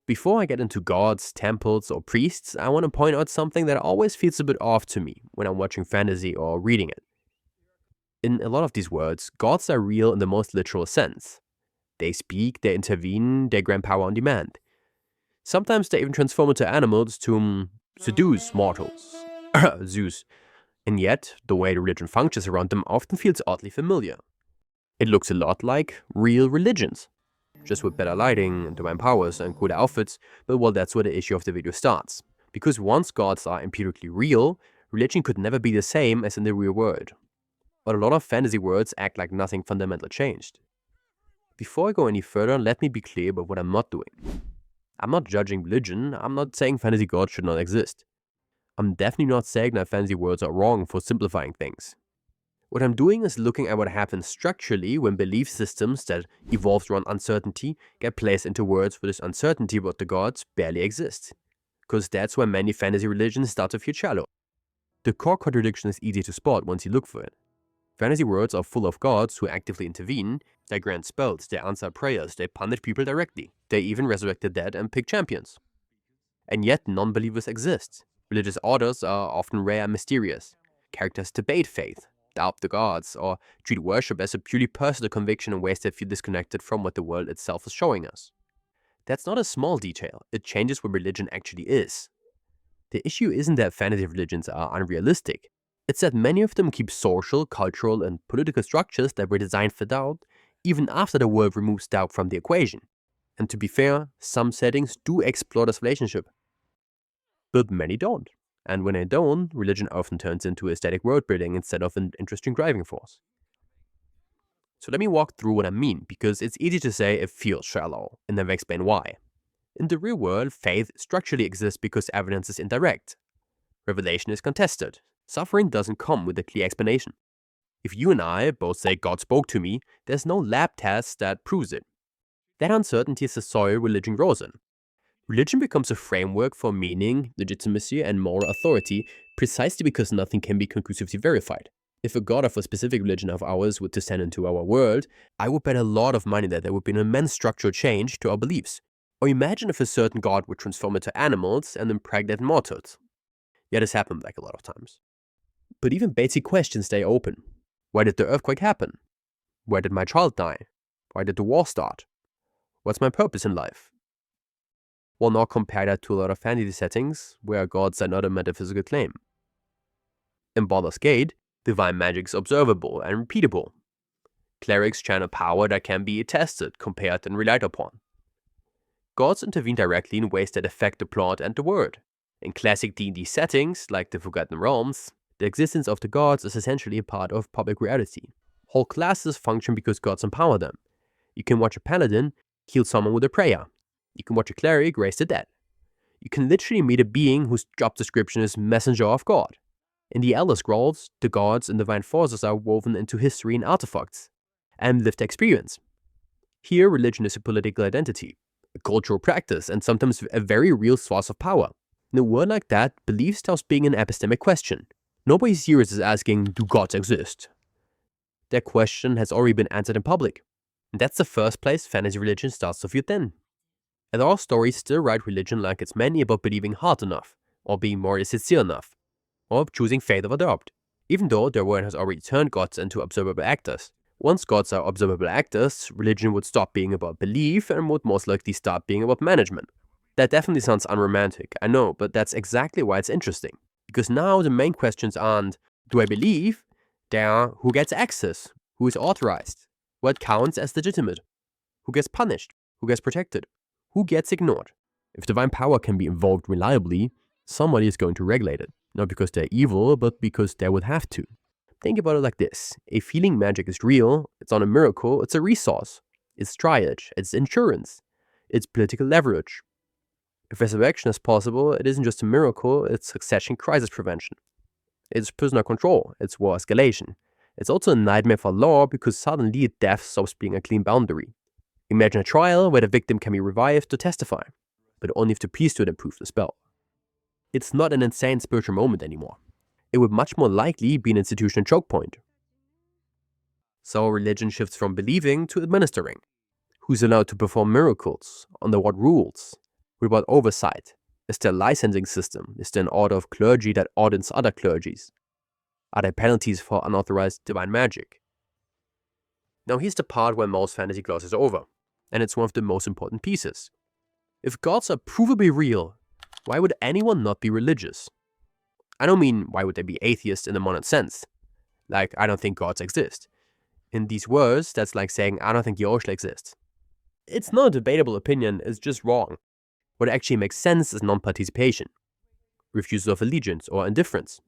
Before I get into gods, temples, or priests, I want to point out something that always feels a bit off to me when I'm watching fantasy or reading it. In a lot of these words, gods are real in the most literal sense. They speak, they intervene, they grant power on demand. Sometimes they even transform into animals to seduce mortals. Zeus. And yet, the way the religion functions around them often feels oddly familiar. It looks a lot like real religions. Just with better lighting, divine powers, and cooler outfits, but well, that's where the issue of the video starts. Because once gods are empirically real, religion could never be the same as in the real world. But a lot of fantasy worlds act like nothing fundamental changed. Before I go any further, let me be clear about what I'm not doing. I'm not judging religion, I'm not saying fantasy gods should not exist. I'm definitely not saying that fantasy worlds are wrong for simplifying things. What I'm doing is looking at what happens structurally when belief systems that evolved around uncertainty get placed into worlds where this uncertainty about the gods barely exists. Because that's where many fantasy religions start to feel shallow. The core contradiction is easy to spot once you look for it. Fantasy worlds are full of gods who actively intervene, they grant spells, they answer prayers, they punish people directly, they even resurrect the dead and pick champions. And yet non-believers exist. Religious orders are often rare and mysterious. Characters debate faith, doubt the gods, or treat worship as a purely personal conviction in ways that feel disconnected from what the world itself is showing us. That's not a small detail, it changes what religion actually is. The issue isn't that fantasy religions are unrealistic, it's that many of them keep social, cultural, and political structures that were designed for doubt, even after the world removes doubt from the equation. And to be fair, some settings do explore this relationship. But many don't. And when they don't, religion often turns into aesthetic worldbuilding instead of an interesting driving force. So let me walk through what I mean, because it's easy to say it feels shallow, and then explain why. In the real world, faith structurally exists because evidence is indirect. Revelation is contested. Suffering doesn't come with a clear explanation. If you and I both say God spoke to me, there's no lab test that proves it. That uncertainty is the soil religion grows in. Religion becomes a framework for meaning, legitimacy, and moral authority precisely because nothing can be conclusively verified. If a god of a specific religion of ours were to stand into our world, I would bet a lot of money that there would be an immense structural change to our beliefs. Or imagine if a certain god would transform into animals and impregnate mortals. Yeah, this happened like a lot of times. But even basic questions stay open. Why did the earthquake happen? Where did my child die? Why did the war start? What's my purpose in life? Well, now compare that to a lot of fantasy settings where gods are not a metaphysical claim. In Baldur's Gate, divine magic is observable and repeatable. Clerics channel power that can be tested, compared, and relied upon. Gods intervene directly in ways that affect the plot and the world. In classic D&D settings, like the Forgotten Realms, the existence of the gods is essentially a part of public reality. Whole classes function because gods empower them. You can watch a paladin heal someone with a prayer. You can watch a cleric raise the dead. You can literally meet a being whose job description is messenger of God. In the Elder Scrolls, the gods and divine forces are woven into history and artifacts, and lived experience. Here, religion is a political identity, a cultural practice, and sometimes a very real source of power. In a world like that, belief stops being an epistemic question. Nobody serious is asking, do gods exist? That question has already been answered in public. And that's the first place fantasy religion starts to feel thin. And our stories still write religion like it's mainly about believing hard enough, or being morally sincere enough, or choosing faith over doubt. Even though their world has already turned gods into observable actors. Once gods are observable actors, religion would stop being about belief and would most likely start being about management. That definitely sounds unromantic, I know, but that's exactly why it's interesting. Because now the main questions aren't, do I believe? They are, who gets access? Who is authorized? What counts as legitimate? Who gets punished? Who gets protected? Who gets ignored? If divine power can be involved reliably, somebody is going to regulate it. Not because they're evil, but because they would have to. Think about it like this. If healing magic is real, it's not a miracle, it's a resource. It's triage, it's insurance, it's political leverage. If resurrection is possible, it isn't just a miracle, it's succession crisis prevention. It's prisoner control, it's war escalation. It's also a nightmare for law because suddenly death stops being a clean boundary. Imagine a trial where the victim can be revived to testify, but only if the priesthood approved the spell. It's not an insane spiritual moment anymore. It would much more likely be an institutional choke point. So religion shifts from believing to administering. Who's allowed to perform miracles? Under what rules? What about oversight? Is there a licensing system? Is there an order of clergy that audits other clergies? Are there penalties for unauthorized divine magic? Now here's the part where most fantasy glosses over, and it's one of the most important pieces. If gods are provably real, why would anyone not be religious? I don't mean why would they be atheists in the modern sense. Like, I don't think gods exist. In these words, that's like saying I don't think Yoshla exists. It's not a debatable opinion, it's just wrong. What actually makes sense is non-participation, refusal of allegiance, or indifference.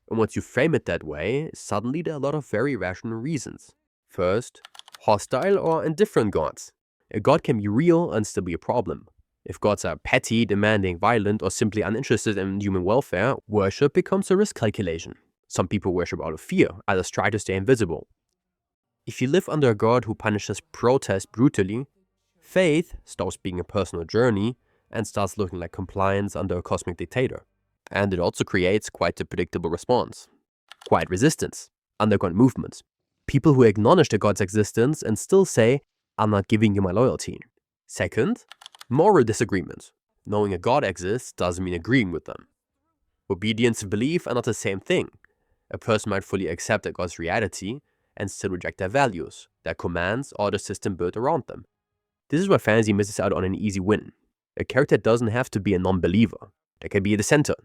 And once you frame it that way, suddenly there are a lot of very rational reasons. First, hostile or indifferent gods. A god can be real and still be a problem. If gods are petty, demanding, violent, or simply uninterested in human welfare, worship becomes a risk calculation. Some people worship out of fear, others try to stay invisible. If you live under a god who punishes protest brutally, faith stops being a personal journey and starts looking like compliance under a cosmic dictator. And it also creates quite a predictable response. Quiet resistance, underground movements. People who acknowledge the god's existence and still say, I'm not giving you my loyalty. Second, moral disagreement. Knowing a god exists doesn't mean agreeing with them. Obedience and belief are not the same thing. A person might fully accept a god's reality and still reject their values, their commands, or the system built around them. This is where fantasy misses out on an easy win. A character doesn't have to be a non-believer. They can be a dissenter.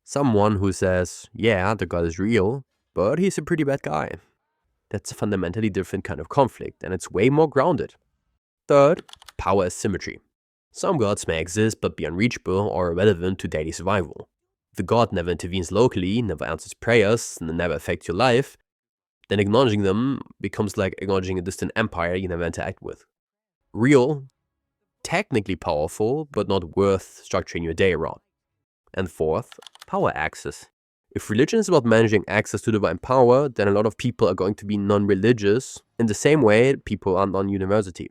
Someone who says, yeah, the god is real, but he's a pretty bad guy. That's a fundamentally different kind of conflict, and it's way more grounded. Third, power as symmetry. Some gods may exist but be unreachable or irrelevant to daily survival. If the god never intervenes locally, never answers prayers, and never affects your life, then acknowledging them becomes like acknowledging a distant empire you never interact with. Real, technically powerful, but not worth structuring your day around. And fourth, power access. If religion is about managing access to divine power, then a lot of people are going to be non-religious in the same way people are non-university.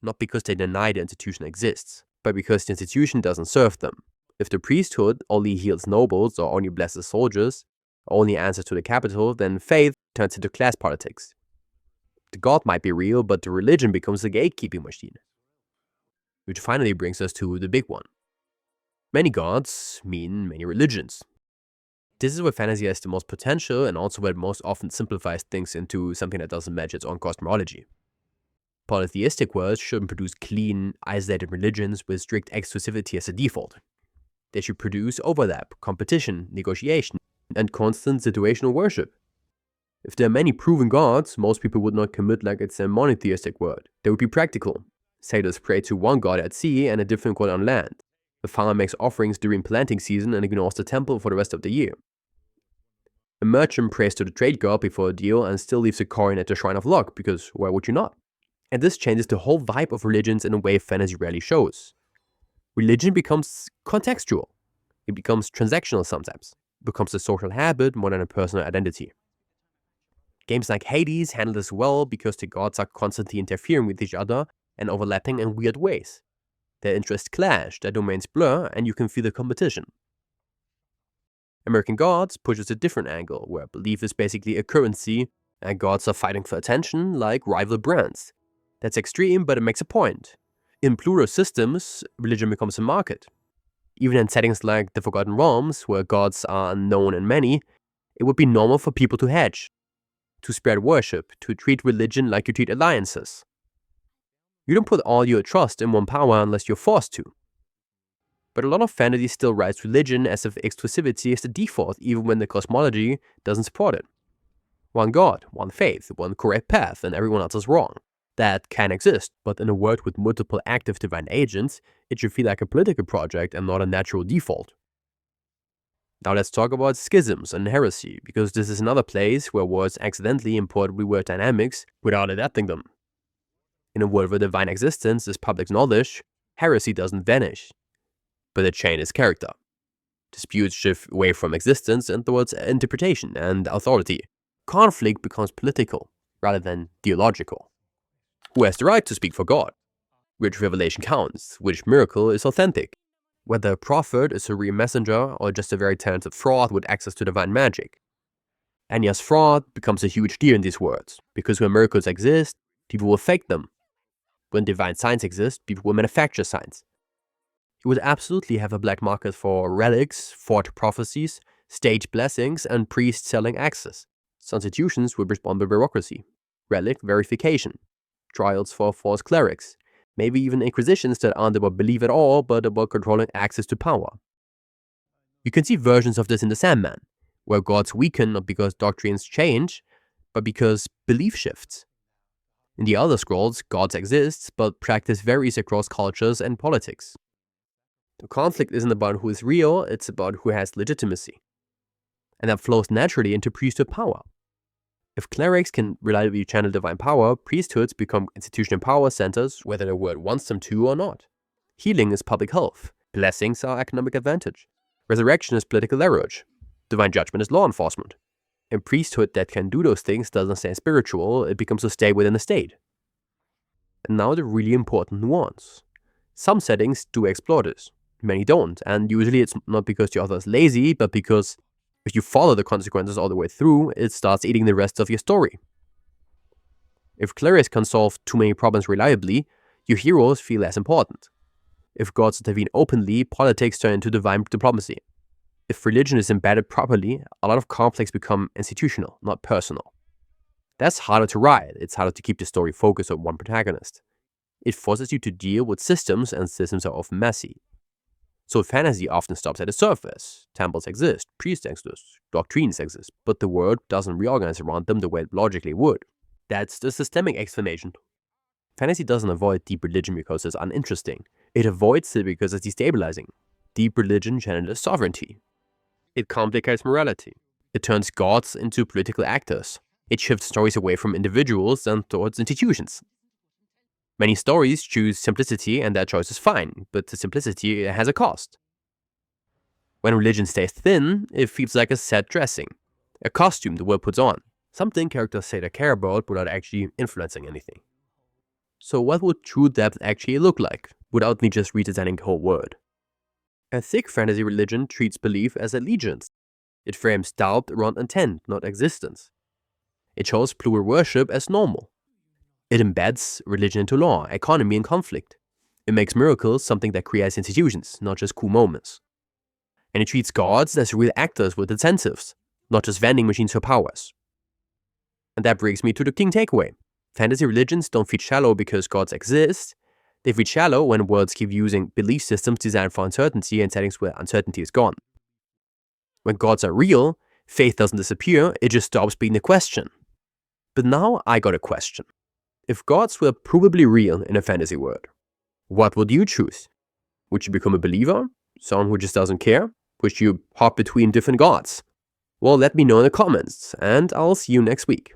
Not because they deny the institution exists, but because the institution doesn't serve them. If the priesthood only heals nobles or only blesses soldiers, or only answers to the capital, then faith turns into class politics. The god might be real, but the religion becomes a gatekeeping machine. Which finally brings us to the big one. Many gods mean many religions. This is where fantasy has the most potential and also where it most often simplifies things into something that doesn't match its own cosmology. Polytheistic worlds shouldn't produce clean, isolated religions with strict exclusivity as a default. They should produce overlap, competition, negotiation, and constant situational worship. If there are many proven gods, most people would not commit like it's a monotheistic world. They would be practical. Sailors pray to one god at sea and a different god on land. The farmer makes offerings during planting season and ignores the temple for the rest of the year. A merchant prays to the trade god before a deal and still leaves a coin at the shrine of luck, because why would you not? And this changes the whole vibe of religions in a way fantasy rarely shows. Religion becomes contextual. It becomes transactional sometimes. It becomes a social habit more than a personal identity. Games like Hades handle this well because the gods are constantly interfering with each other and overlapping in weird ways. Their interests clash, their domains blur, and you can feel the competition. American Gods pushes a different angle, where belief is basically a currency, and gods are fighting for attention like rival brands. That's extreme, but it makes a point. In plural systems, religion becomes a market. Even in settings like the Forgotten Realms, where gods are unknown and many, it would be normal for people to hedge, to spread worship, to treat religion like you treat alliances. You don't put all your trust in one power unless you're forced to. But a lot of fantasy still writes religion as if exclusivity is the default, even when the cosmology doesn't support it. One god, one faith, one correct path, and everyone else is wrong. That can exist, but in a world with multiple active divine agents, it should feel like a political project and not a natural default. Now let's talk about schisms and heresy, because this is another place where words accidentally import reword dynamics without adapting them. In a world where divine existence is public knowledge, heresy doesn't vanish, but it changes character. Disputes shift away from existence and towards interpretation and authority. Conflict becomes political rather than theological. Who has the right to speak for God? Which revelation counts? Which miracle is authentic? Whether a prophet is a real messenger or just a very talented fraud with access to divine magic. And yes, fraud becomes a huge deal in these worlds, because when miracles exist, people will fake them. When divine signs exist, people will manufacture signs. You would absolutely have a black market for relics, forged prophecies, staged blessings, and priests selling access. Some institutions would respond with bureaucracy, relic verification, trials for false clerics, maybe even inquisitions that aren't about belief at all, but about controlling access to power. You can see versions of this in The Sandman, where gods weaken not because doctrines change, but because belief shifts. In the Elder Scrolls, gods exist, but practice varies across cultures and politics. The conflict isn't about who is real, it's about who has legitimacy. And that flows naturally into priesthood power. If clerics can reliably channel divine power, priesthoods become institutional power centers whether the world wants them to or not. Healing is public health. Blessings are economic advantage. Resurrection is political leverage. Divine judgment is law enforcement. A priesthood that can do those things doesn't stay spiritual, it becomes a state within a state. And now the really important nuance. Some settings do explore this, many don't, and usually it's not because the author is lazy, but because if you follow the consequences all the way through, it starts eating the rest of your story. If clerics can solve too many problems reliably, your heroes feel less important. If gods intervene openly, politics turn into divine diplomacy. If religion is embedded properly, a lot of conflicts become institutional, not personal. That's harder to write, it's harder to keep the story focused on one protagonist. It forces you to deal with systems, and systems are often messy. So fantasy often stops at the surface. Temples exist, priests exist, doctrines exist, but the world doesn't reorganize around them the way it logically would. That's the systemic explanation. Fantasy doesn't avoid deep religion because it's uninteresting. It avoids it because it's destabilizing. Deep religion challenges sovereignty. It complicates morality. It turns gods into political actors. It shifts stories away from individuals and towards institutions. Many stories choose simplicity, and that choice is fine, but the simplicity has a cost. When religion stays thin, it feels like a set dressing, a costume the world puts on, something characters say they care about without actually influencing anything. So what would true depth actually look like, without me just redesigning the whole word? A thick fantasy religion treats belief as allegiance. It frames doubt around intent, not existence. It shows plural worship as normal. It embeds religion into law, economy, and conflict. It makes miracles something that creates institutions, not just cool moments. And it treats gods as real actors with incentives, not just vending machines for powers. And that brings me to the king takeaway. Fantasy religions don't feel shallow because gods exist. They feel shallow when worlds keep using belief systems designed for uncertainty in settings where uncertainty is gone. When gods are real, faith doesn't disappear, it just stops being a question. But now I got a question. If gods were provably real in a fantasy world, what would you choose? Would you become a believer? Someone who just doesn't care? Would you hop between different gods? Well, let me know in the comments, and I'll see you next week.